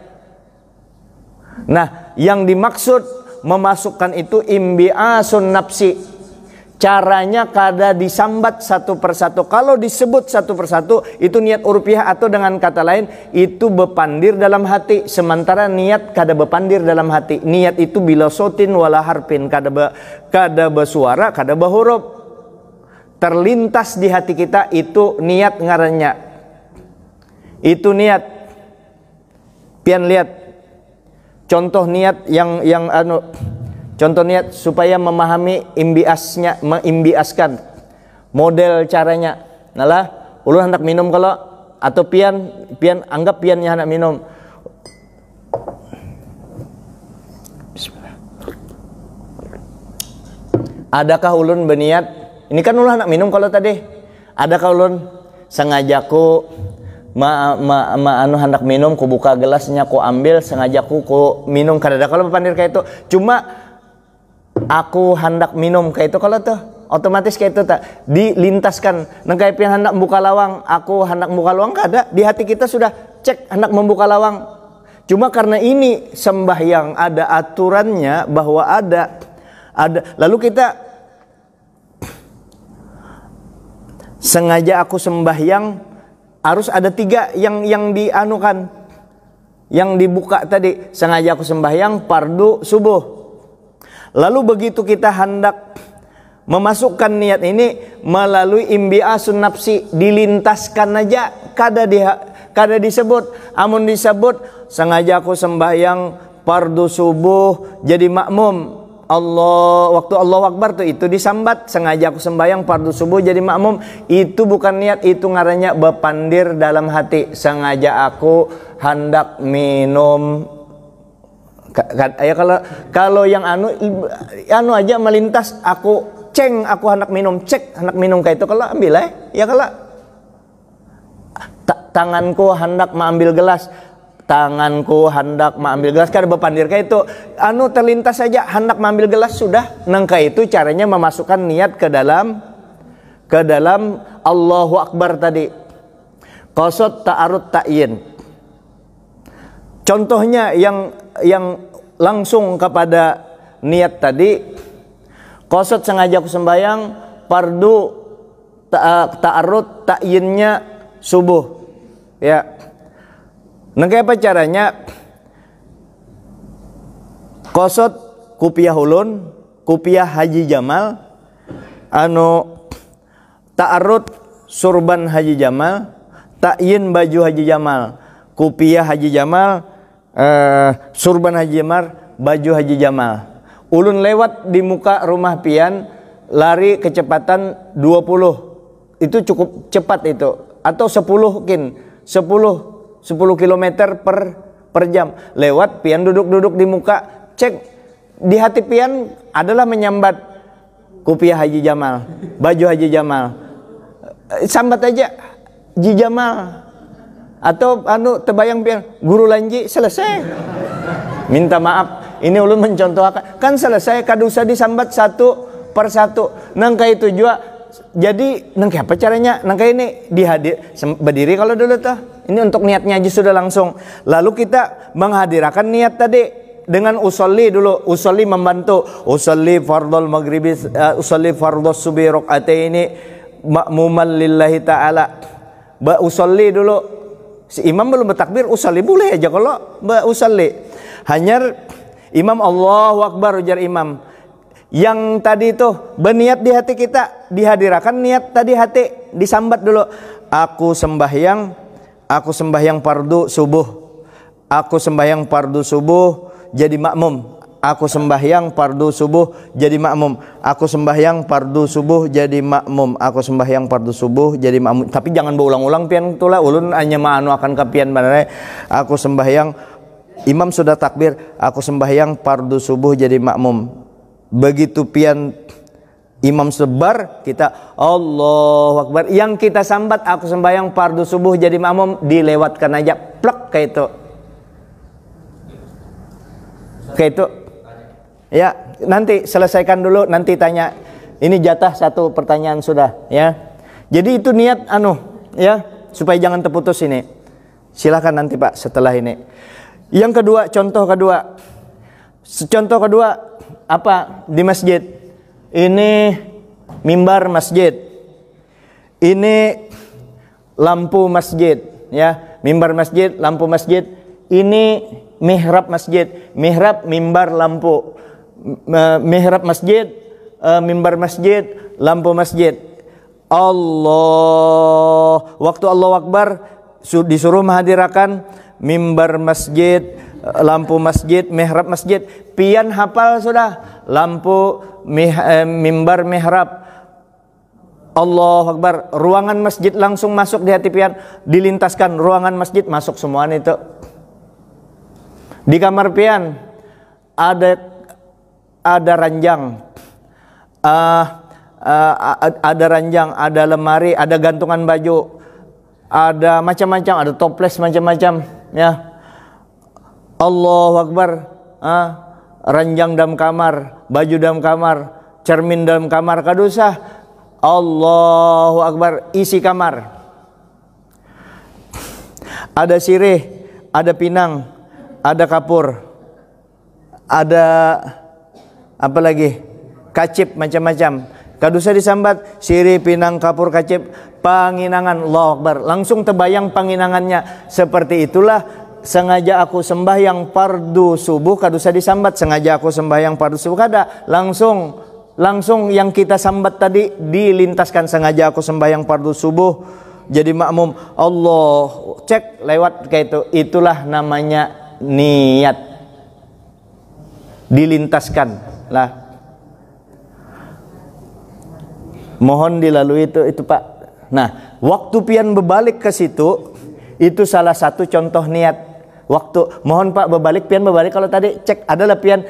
Nah, yang dimaksud memasukkan itu imbi'asun nafsi. Caranya kada disambat satu persatu. Kalau disebut satu persatu itu niat urfiah, atau dengan kata lain itu bepandir dalam hati. Sementara niat kada bepandir dalam hati. Niat itu bila sotin wala harpin, kada bersuara, kada berhuruf. Terlintas di hati kita, itu niat ngarannya. Itu niat. Pian lihat contoh niat yang contoh niat supaya memahami membiaskan model caranya. Nalah ulun hendak minum kalau, atau pian anggap piannya hendak minum. Bismillah. Adakah ulun berniat, ini kan ulun hendak minum kalau tadi. Adakah ulun sengajaku hendak minum, ku buka gelasnya, ku ambil, sengajaku ku minum. Kada kalau pandir kayak itu. Cuma aku hendak minum kayak itu, kalau tuh otomatis kayak itu tak dilintaskan. Nang kayak pian hendak membuka lawang, aku hendak membuka lawang, kada di hati kita sudah cek hendak membuka lawang. Cuma karena ini sembahyang ada aturannya, bahwa ada lalu kita sengaja aku sembahyang, harus ada 3 yang dianukan, yang dibuka tadi. Sengaja aku sembahyang fardu subuh. Lalu begitu kita hendak memasukkan niat ini melalui imbi'asun nafsi, dilintaskan aja, kada disebut. Amun disebut sengaja aku sembahyang fardu subuh jadi makmum. Waktu Allahu Akbar tuh itu disambat, sengaja aku sembahyang fardu subuh jadi makmum. Itu bukan niat, itu ngarannya bepandir dalam hati. Sengaja aku hendak minum. Ya kalau yang anu aja melintas, aku hendak minum, hendak minum kayak itu, kalau ambil ya kalau tanganku hendak mengambil gelas, kada bepandir kayak itu, terlintas saja hendak mengambil gelas, sudah nangka itu caranya memasukkan niat ke dalam Allahu Akbar tadi. Qasad ta'arud ta'yin. Contohnya yang langsung kepada niat tadi, qasad sengaja aku sembahyang fardu ta'arud ta'yinnya subuh. Ya. Nah, kayak apa caranya? Qasad kupiah ulun, kupiah Haji Jamal, ta'arud surban Haji Jamal, ta'yin baju Haji Jamal, kupiah Haji Jamal, surban Haji Jamal, baju Haji Jamal. Ulun lewat di muka rumah pian, lari kecepatan 20. Itu cukup cepat itu. Atau 10 km per jam. Lewat pian duduk di muka, cek di hati pian adalah menyambat kupiah Haji Jamal, baju Haji Jamal. Sambat aja. Jijamal atau tebayang pian guru lanji selesai. Minta maaf, ini ulun mencontohkan kan selesai kadusa disambat satu per satu. Nangka itu juga jadi nangka apa caranya? Nangka ini berdiri kalau dulu tuh. Ini untuk niatnya aja sudah langsung. Lalu kita menghadirakan niat tadi dengan usolli dulu. Usolli membantu. Usolli fardhul maghribi, usolli fardhus subhi rakaataini ma'muman lillahi ta'ala. Usolli dulu. Si imam belum bertakbir, usolli boleh aja kalau usolli. Hanya imam Allahu Akbar ujar imam. Yang tadi itu berniat di hati kita, dihadirakan niat tadi hati, disambat dulu. Aku sembahyang fardu subuh. Aku sembahyang fardu subuh jadi makmum. Aku sembahyang fardu subuh jadi makmum. Aku sembahyang fardu subuh jadi makmum. Aku sembahyang fardu subuh jadi makmum. Tapi jangan berulang-ulang pian itulah. Ulun hanya ma'anu akan kepian benar. Aku sembahyang, imam sudah takbir. Aku sembahyang fardu subuh jadi makmum. Begitu pian imam sebar, kita Allahu Akbar. Yang kita sambat aku sembahyang fardu subuh jadi makmum, dilewatkan aja plek kayak itu. Kayak itu. Ya, nanti selesaikan dulu, nanti tanya. Ini jatah satu pertanyaan sudah, ya. Jadi itu niat ya, supaya jangan terputus ini. Silakan nanti Pak setelah ini. Yang kedua, contoh kedua. Contoh kedua apa di masjid? Ini mimbar masjid. Ini lampu masjid, ya. Mimbar masjid, lampu masjid. Ini mihrab masjid. Mihrab, mimbar, lampu. Mihrab masjid, mimbar masjid, lampu masjid. Waktu Allahu Akbar disuruh menghadirakan mimbar masjid, lampu masjid, mihrab masjid. Pian hafal sudah lampu, mimbar, mihrab. Allahu Akbar. Ruangan masjid langsung masuk di hati pian. Dilintaskan ruangan masjid masuk semuanya itu. Di kamar pian ada ranjang, ada ranjang, ada lemari, ada gantungan baju, ada macam-macam, ada toples macam-macam, ya. Allahu Akbar. Ranjang dalam kamar, baju dalam kamar, cermin dalam kamar, kadusah. Allahu Akbar, isi kamar. Ada sirih, ada pinang, ada kapur, ada apa lagi? Kacip macam-macam. Kadusa disambat sirih, pinang, kapur, kacip, panginangan. Allahu Akbar. Langsung terbayang panginangannya. Seperti itulah sengaja aku sembahyang fardu subuh kadusa disambat. Sengaja aku sembahyang fardu subuh kada. Langsung yang kita sambat tadi dilintaskan. Sengaja aku sembahyang fardu subuh jadi makmum. Allah cek lewat kayak itu. Itulah namanya niat. Dilintaskan lah. Mohon dilalui itu Pak. Nah, waktu pian berbalik ke situ, itu salah satu contoh niat. Waktu mohon Pak berbalik, pian berbalik kalau tadi cek adalah pian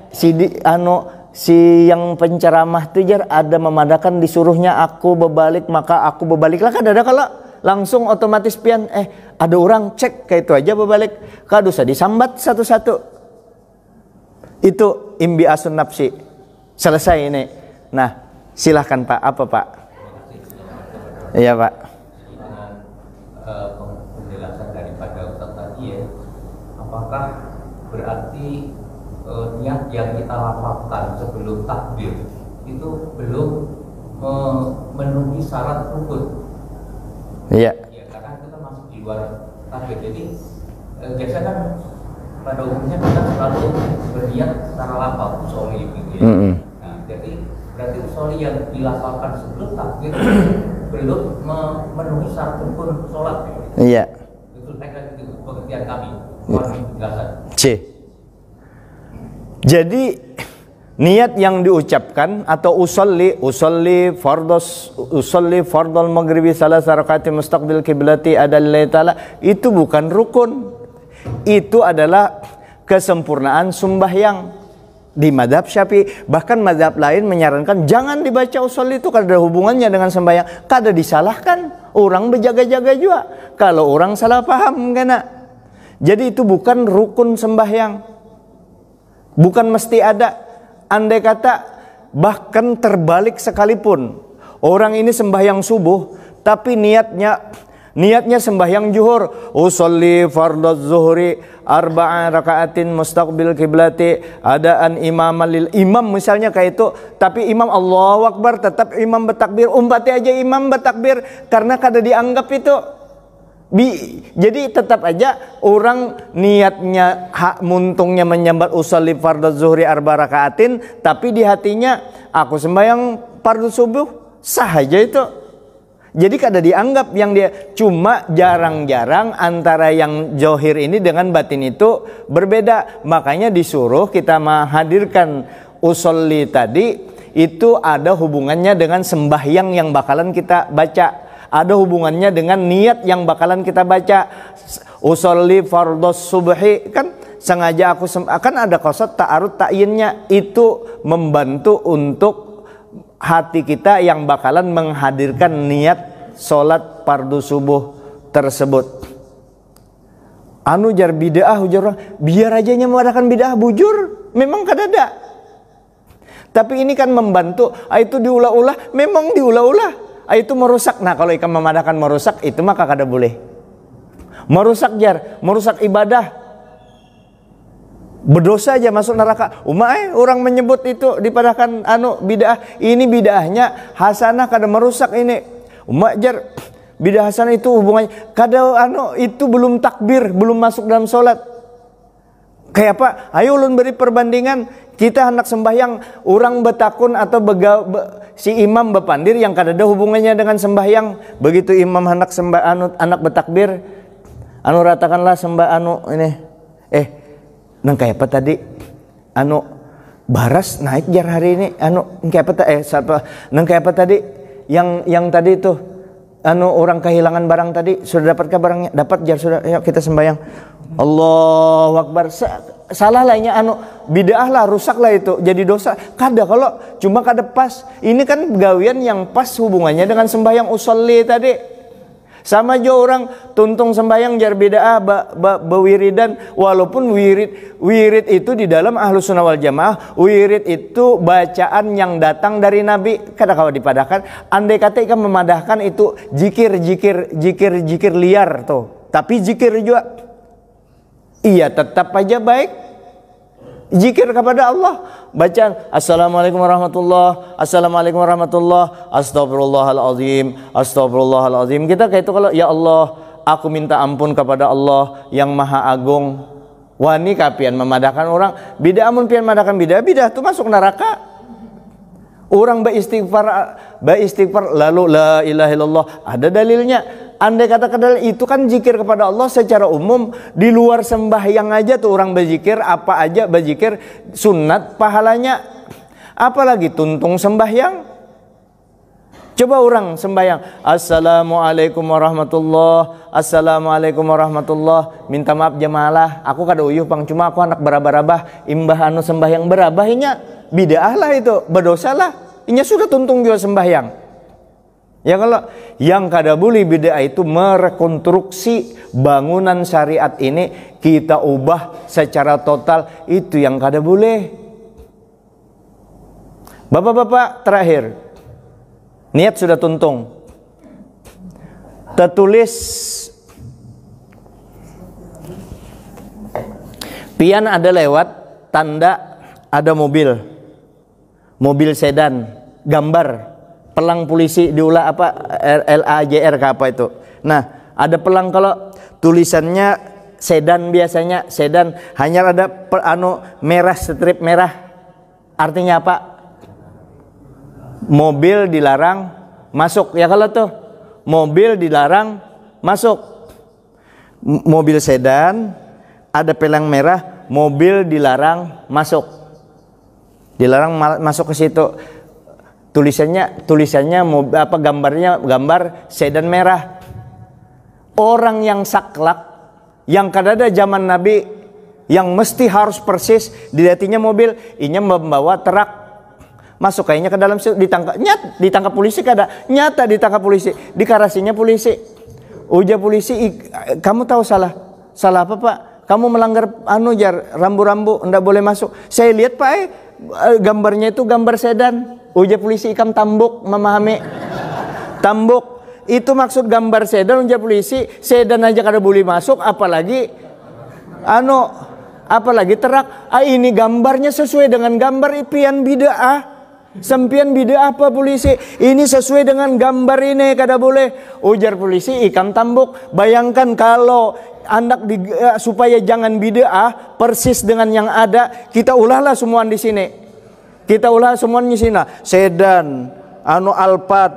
si yang penceramah itu jar ada memadakan disuruhnya aku berbalik, maka aku berbaliklah kan ada kalau langsung otomatis pian ada orang cek kayak itu aja berbalik. Kadusa disambat satu-satu. Itu imbiasun nafsi. Selesai ini. Nah, silahkan Pak. Apa Pak? Iya Pak. Penjelasan daripada Ustaz tadi ya, apakah berarti niat yang kita lafalkan sebelum takbir itu belum memenuhi syarat rukun? Iya. Ya, karena kita masih di luar takbir. Jadi biasanya kan pada umumnya kita selalu berniat secara lafal usolli gitu ya. Nah, jadi berarti usolli yang dilafalkan sebelum takbir belum memenuhi syarat rukun sholat. Iya. Itu pengertian kami. Mohon penjelasan. C. Jadi niat yang diucapkan atau usolli fardhul maghribi salasa rakaatin mustaqbil qiblati adallahi ta'ala itu bukan rukun. Itu adalah kesempurnaan sembahyang di mazhab Syafi'i. Bahkan mazhab lain menyarankan jangan dibaca usolli itu karena ada hubungannya dengan sembahyang. Kada disalahkan orang berjaga-jaga juga. Kalau orang salah paham kena. Jadi itu bukan rukun sembahyang. Bukan mesti ada. Andai kata bahkan terbalik sekalipun. Orang ini sembahyang subuh tapi niatnya sembahyang zuhur. Usolli fardhu zuhri arba'a raka'atin mustaqbil kiblati adaan imaman lil imam, misalnya kayak itu, tapi imam Allahu Akbar tetap imam bertakbir, umpati aja imam bertakbir karena kada dianggap itu. Jadi tetap aja orang niatnya muntungnya menyambat usolli fardhu zuhri arba'a raka'atin, tapi di hatinya aku sembahyang fardhu subuh, sah aja itu. Jadi kada dianggap yang dia, cuma jarang-jarang antara yang zohir ini dengan batin itu berbeda. Makanya disuruh kita menghadirkan usolli tadi, itu ada hubungannya dengan sembahyang yang bakalan kita baca. Ada hubungannya dengan niat yang bakalan kita baca. Usolli fardhos subhi, kan sengaja aku akan ada qasad ta'arud ta'yinnya, itu membantu untuk hati kita yang bakalan menghadirkan niat sholat fardu subuh tersebut. Anu jar bid'ah ujar orang, biar aja mengadakan bid'ah, bujur memang kadada. Tapi ini kan membantu, itu diulah-ulah, memang diulah-ulah. Itu merusak. Nah kalau ikan memadakan merusak, itu maka kada boleh. Merusak jar, merusak ibadah. Berdosa aja masuk neraka. Orang menyebut itu dipadahkan bid'ah. Ini bid'ahnya hasanah kada merusak ini. Jar bid'ah hasanah itu hubungannya kada itu belum takbir, belum masuk dalam sholat. Kayak apa? Ayo ulun beri perbandingan. Kita hendak sembahyang, orang betakun atau si imam bepandir yang kada ada hubungannya dengan sembahyang. Begitu imam hendak anak betakbir, ratakanlah ini. Nang kayak apa tadi? Baras naik jar hari ini. Kayak apa nang kayak apa tadi? Yang tadi itu orang kehilangan barang tadi, sudah dapatkah barangnya? Dapat jar, sudah. Yuk kita sembahyang. Allahu Akbar. Salah lainnya bid'ah lah, rusak lah itu, jadi dosa. Kada kalau cuma kada pas. Ini kan gawian yang pas hubungannya dengan sembahyang usolli tadi. Sama aja orang tuntung sembahyang jar bid'ah bewiridan, walaupun wirid itu di dalam Ahlus Sunnah wal Jamaah, wirid itu bacaan yang datang dari Nabi. Kada kawa dipadahkan. Andai kata ikan memadahkan itu jikir liar tuh, tapi jikir juga iya tetap aja baik. Zikir kepada Allah, bacaan Assalamualaikum warahmatullah, Assalamualaikum warahmatullah, Astagfirullahaladzim. Kita kayak itu kalau ya Allah, aku minta ampun kepada Allah yang Maha Agung. Wani kapian memadahkan orang bid'ah, amun pian memadahkan bid'ah itu masuk neraka. Orang beristighfar lalu la ilaha illallah, ada dalilnya. Andai kata itu kan zikir kepada Allah secara umum, di luar sembahyang aja tuh orang berzikir, apa aja berzikir sunat pahalanya, apalagi tuntung sembahyang. Coba orang sembahyang Assalamualaikum warahmatullah, Assalamualaikum warahmatullah, minta maaf jemaah, aku kada uyuh pang, cuma aku anak berabah-rabah, imbah sembahyang berabahnya bid'ah lah itu, berdosa lah, inya sudah tuntung juga sembahyang. Ya kalau yang kada boleh bid'ah itu merekonstruksi bangunan syariat ini, kita ubah secara total, itu yang kada boleh. Bapak-bapak terakhir, niat sudah tuntung, tertulis pian ada lewat tanda ada mobil sedan, gambar pelang polisi diulah apa LAJR ke apa itu. Nah, ada pelang, kalau tulisannya sedan, biasanya sedan hanya ada merah, strip merah. Artinya apa? Mobil dilarang masuk. Ya kalau tuh mobil dilarang masuk. Mobil sedan ada pelang merah, mobil dilarang masuk. Dilarang masuk ke situ. Tulisannya gambar sedan merah. Orang yang saklak, yang kadada zaman Nabi, yang mesti harus persis di hatinya mobil, inya membawa truk Masuk kayaknya ke dalam, ditangkap polisi nyata ditangkap polisi, di garasinya polisi. Ujar polisi, kamu tahu salah apa Pak? Kamu melanggar rambu-rambu, ndak boleh masuk. Saya lihat Pak, gambarnya itu gambar sedan. Ujar polisi, ikam tambuk, memahami tambuk itu maksud gambar sedan. Ujar polisi, sedan aja kada boleh masuk, apalagi terak. Ini gambarnya sesuai dengan gambar impian bid'ah. Sempian bid'ah apa polisi? Ini sesuai dengan gambar ini, kada boleh. Ujar polisi, ikam tambuk. Bayangkan kalau hendak supaya jangan bid'ah persis dengan yang ada, kita ulahlah semua di sini. Kita ulah semua di sini. Sedan, Alphard,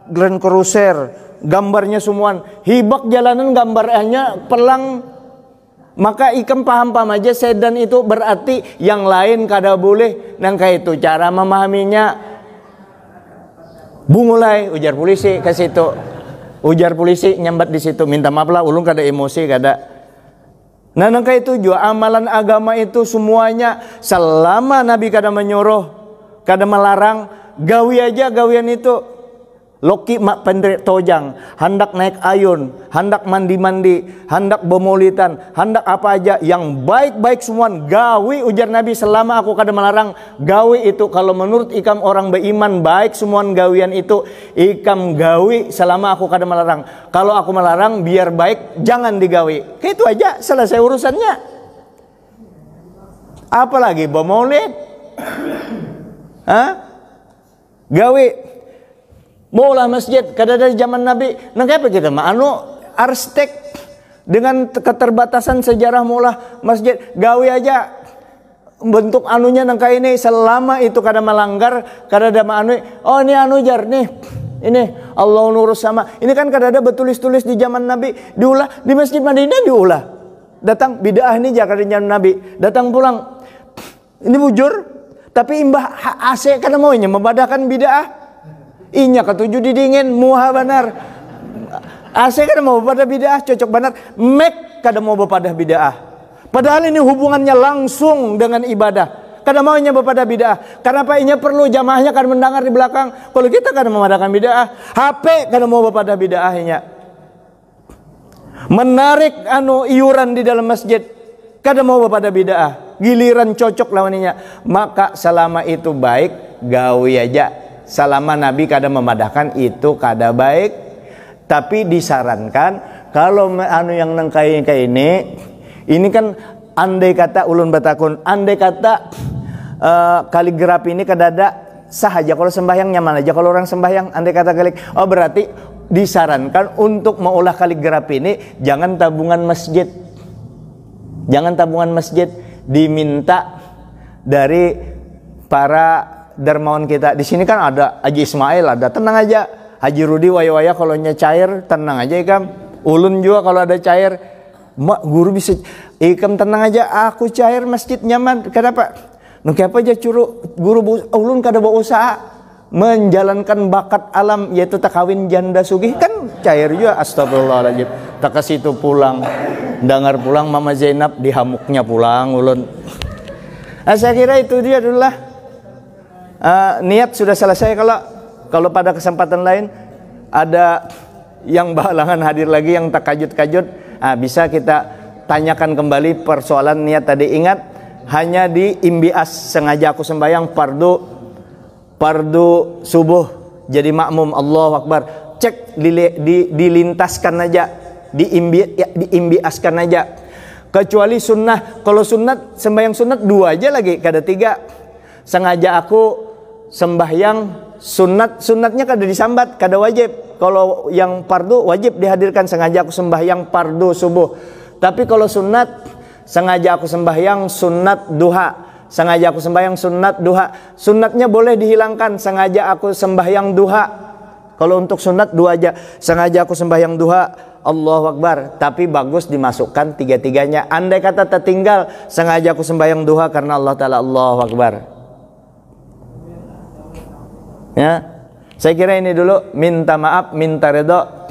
Grand Cruiser, gambarnya semua. Hibak jalanan gambarnya pelang. Maka ikam paham aja sedan itu berarti yang lain kada boleh. Nangka itu cara memahaminya. Bungulai ujar polisi ke situ. Ujar polisi nyambat di situ, minta maaf lah ulun kada emosi kada. Nah nangka itu juga amalan agama itu semuanya selama Nabi kada menyuruh, kada melarang, gawi aja gawian itu. Loki mak pendek tojang, hendak naik ayun, hendak mandi-mandi, hendak bomolitan, hendak apa aja yang baik-baik semua gawi ujar Nabi selama aku kada melarang. Gawi itu kalau menurut ikam orang beriman baik semua gawian itu ikam gawi selama aku kada melarang. Kalau aku melarang biar baik jangan digawi. Kayak itu aja selesai urusannya. Apalagi bomolid, gawi. Maulah masjid kada dari zaman Nabi. Nah kenapa kita arsitek dengan keterbatasan sejarah maulah masjid gawe aja bentuk anunya nangka ini selama itu kada melanggar, kada ada oh ini jar nih. Ini Allah nurus sama. Ini kan kada ada bertulis-tulis di zaman Nabi, diulah di Masjid Madinah diulah. Datang bid'ah ini jangan di zaman Nabi. Datang pulang. Ini bujur tapi imbah AC kada maunya membadakan bid'ah. Inya ketujuh didingin muha benar. AC kada mau pada bid'ah cocok benar. Mek kada mau pada bid'ah. Padahal ini hubungannya langsung dengan ibadah. Kada maunya pada bid'ah. Kenapa inya perlu jamaahnya kada mendengar di belakang. Kalau kita kada memadakan bid'ah, HP kada mau pada bid'ah inya. Menarik iuran di dalam masjid kada mau pada bid'ah. Giliran cocok lawannya. Maka selama itu baik gawi aja. Selama Nabi kada memadahkan itu kada baik. Tapi disarankan kalau yang nengkai ini kan andai kata ulun batakun, andai kata kaligrafi ini kada ada sahaja kalau sembahyang nyaman aja kalau orang sembahyang andai kata berarti disarankan untuk mengolah kaligrafi ini jangan tabungan masjid. Jangan tabungan masjid, diminta dari para dermawan kita. Di sini kan ada Haji Ismail, ada tenang aja. Haji Rudi waya-waya kalau cair tenang aja ikam. Ulun juga kalau ada cair, guru bisa ikam tenang aja. Aku cair masjid nyaman. Kenapa? Kenapa aja curu guru ulun kada bawa usaha menjalankan bakat alam yaitu tak kawin janda sugih kan cair juga. Astagfirullahaladzim. Tak kasih itu pulang, dengar pulang Mama Zainab dihamuknya pulang ulun. Saya kira itu dia dulu lah. Niat sudah selesai. Kalau pada kesempatan lain ada yang berhalangan hadir lagi yang tak kajut-kajut, bisa kita tanyakan kembali persoalan niat tadi. Ingat hanya di imbias sengaja aku sembahyang fardu subuh jadi makmum Allahu Akbar, cek dilintaskan aja, diimbiaskan aja. Kecuali sunnah, kalau sunat sembahyang sunat 2 aja lagi kada 3. Sengaja aku sembahyang sunatnya kada disambat, kada wajib. Kalau yang fardu wajib dihadirkan. Sengaja aku sembahyang fardu subuh. Tapi kalau sunat, sengaja aku sembahyang sunat duha. Sengaja aku sembahyang sunat duha. Sunatnya boleh dihilangkan. Sengaja aku sembahyang duha. Kalau untuk sunat 2 aja. Sengaja aku sembahyang duha, Allahu Akbar. Tapi bagus dimasukkan 3-3-nya. Andai kata tertinggal, sengaja aku sembahyang duha karena Allah Ta'ala, Allahu Akbar. Ya, saya kira ini dulu. Minta maaf, minta ridho.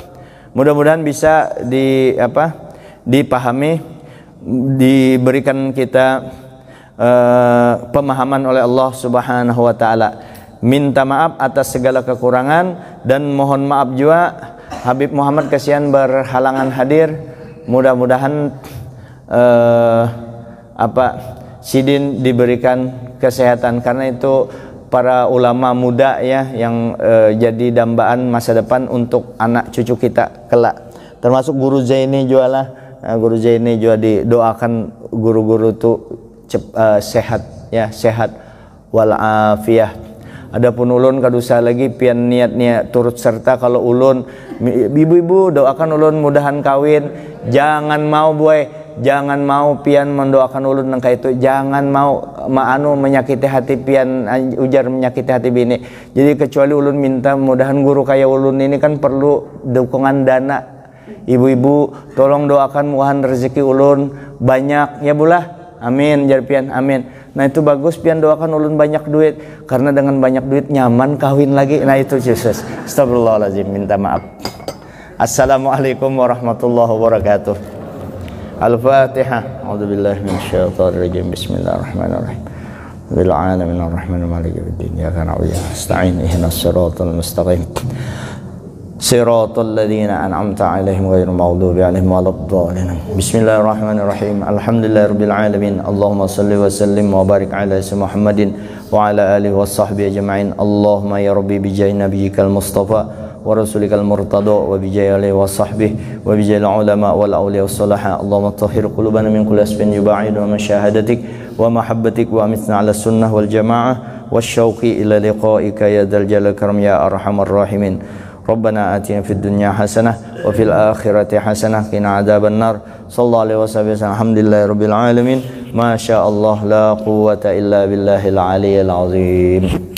Mudah-mudahan bisa dipahami, diberikan kita pemahaman oleh Allah Subhanahu wa taala. minta maaf atas segala kekurangan dan mohon maaf juga Habib Muhammad kasihan berhalangan hadir. Mudah-mudahan Sidin diberikan kesehatan, karena itu para ulama muda ya yang jadi dambaan masa depan untuk anak cucu kita kelak. Termasuk Guru Zaini juga lah. Guru Zaini juga didoakan guru-guru itu sehat ya, sehat walafiat. Adapun ulun kadusa lagi pian niat-niat turut serta kalau ulun ibu-ibu doakan ulun mudahan kawin. Jangan mau boy, jangan mau pian mendoakan ulun nang itu, jangan mau menyakiti hati pian ujar menyakiti hati bini. Jadi kecuali ulun minta mudahan guru kayak ulun ini kan perlu dukungan dana. Ibu-ibu tolong doakan mudahan rezeki ulun banyak ya bulah. Amin jar pian, amin. Nah itu bagus pian doakan ulun banyak duit, karena dengan banyak duit nyaman kawin lagi. Nah itu Jesus. Astagfirullahaladzim, minta maaf. Assalamualaikum warahmatullahi wabarakatuh. Al-Fatihah. A'udzubillahi minasyaitonirrajim. Bismillahirrahmanirrahim. Bil alamin arrahmanir maliki yaumiddin. Iyyaka na'budu wa iyyaka nasta'in. Ihdinas siratal mustaqim. Siratal ladzina an'amta 'alaihim ghairil maghdubi 'alaihim waladdallin. Bismillahirrahmanirrahim. Alhamdulillahirabbil alamin. Allahumma shalli wa sallim wa barik 'ala sayyidina Muhammadin wa 'ala alihi washabbihi ajma'in. Allahumma ya rabbi bi jahi nabiyyikal mustafa wa rasulikal murtada wa bi jahi alihi washabbihi wa bi jahi ulama wal awliya wassalaha. Allahumma tahhir qulubana min kulli asbin yuba'idu wa masyahadatik wa mahabbatik wa amitna 'ala sunnah wal jamaah wasyauqi ila liqa'ika ya dzal jalali karam ya arhamar rahimin. Rabbana atina fid dunya hasanah wa fil akhirati hasanah qina adzabannar. Sallallahu alaihi wasallam. Alhamdulillahirabbil alamin. Masya Allah la quwwata illa billahil aliyyil azim.